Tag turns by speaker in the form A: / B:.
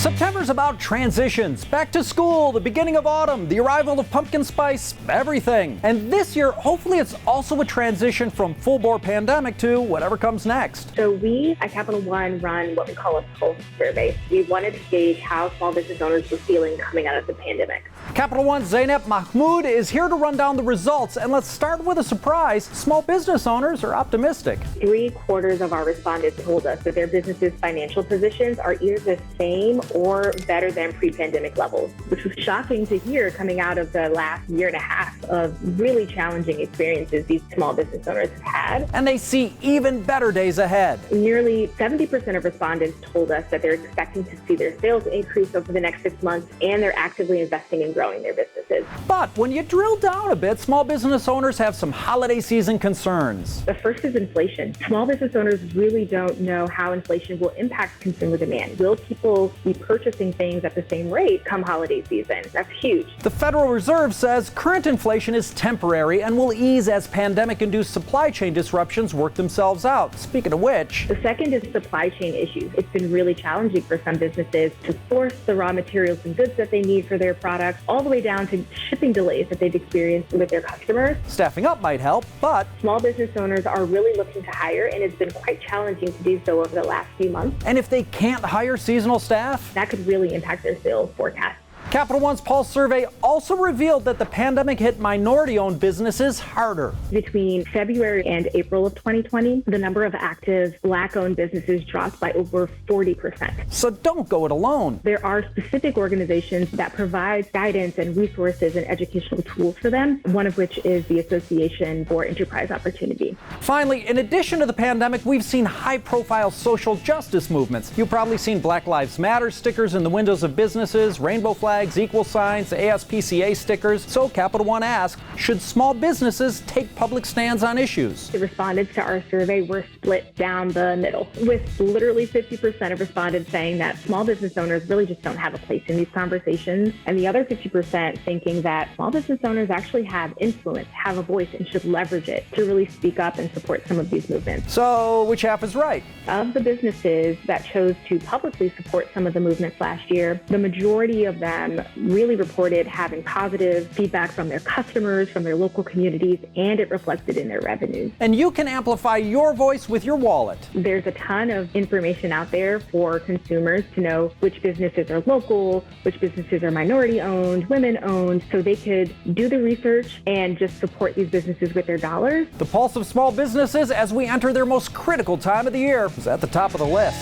A: September's about transitions, back to school, the beginning of autumn, the arrival of pumpkin spice, everything. And this year, hopefully it's also a transition from full-bore pandemic to whatever comes next.
B: So we at Capital One run what we call a pulse survey. We wanted to gauge how small business owners were feeling coming out of the pandemic.
A: Capital One's Zainab Mahmood is here to run down the results. And let's start with a surprise. Small business owners are optimistic.
B: 3/4 of our respondents told us that their business's financial positions are either the same or better than pre-pandemic levels, which was shocking to hear coming out of the last year and a half of really challenging experiences these small business owners have had.
A: And they see even better days ahead.
B: Nearly 70% of respondents told us that they're expecting to see their sales increase over the next 6 months, and they're actively investing in growing their businesses.
A: But when you drill down a bit, small business owners have some holiday season concerns.
B: The first is inflation. Small business owners really don't know how inflation will impact consumer demand. Will people be purchasing things at the same rate come holiday season? That's huge.
A: The Federal Reserve says current inflation is temporary and will ease as pandemic-induced supply chain disruptions work themselves out. Speaking of which,
B: the second is supply chain issues. It's been really challenging for some businesses to source the raw materials and goods that they need for their products, all the way down to shipping delays that they've experienced with their customers.
A: Staffing up might help, but
B: small business owners are really looking to hire, and it's been quite challenging to do so over the last few months.
A: And if they can't hire seasonal staff,
B: that could really impact their sales forecast.
A: Capital One's Pulse survey also revealed that the pandemic hit minority-owned businesses harder.
B: Between February and April of 2020, the number of active Black-owned businesses dropped by over 40%.
A: So don't go it alone.
B: There are specific organizations that provide guidance and resources and educational tools for them, one of which is the Association for Enterprise Opportunity.
A: Finally, in addition to the pandemic, we've seen high-profile social justice movements. You've probably seen Black Lives Matter stickers in the windows of businesses, rainbow flags, equal signs, ASPCA stickers. So Capital One asked, should small businesses take public stands on issues?
B: The respondents to our survey were split down the middle, with literally 50% of respondents saying that small business owners really just don't have a place in these conversations, and the other 50% thinking that small business owners actually have influence, have a voice, and should leverage it to really speak up and support some of these movements.
A: So which half is right?
B: Of the businesses that chose to publicly support some of the movements last year, the majority of them really reported having positive feedback from their customers, from their local communities, and it reflected in their revenues.
A: And you can amplify your voice with your wallet.
B: There's a ton of information out there for consumers to know which businesses are local, which businesses are minority-owned, women-owned, so they could do the research and just support these businesses with their dollars.
A: The pulse of small businesses as we enter their most critical time of the year is at the top of the list.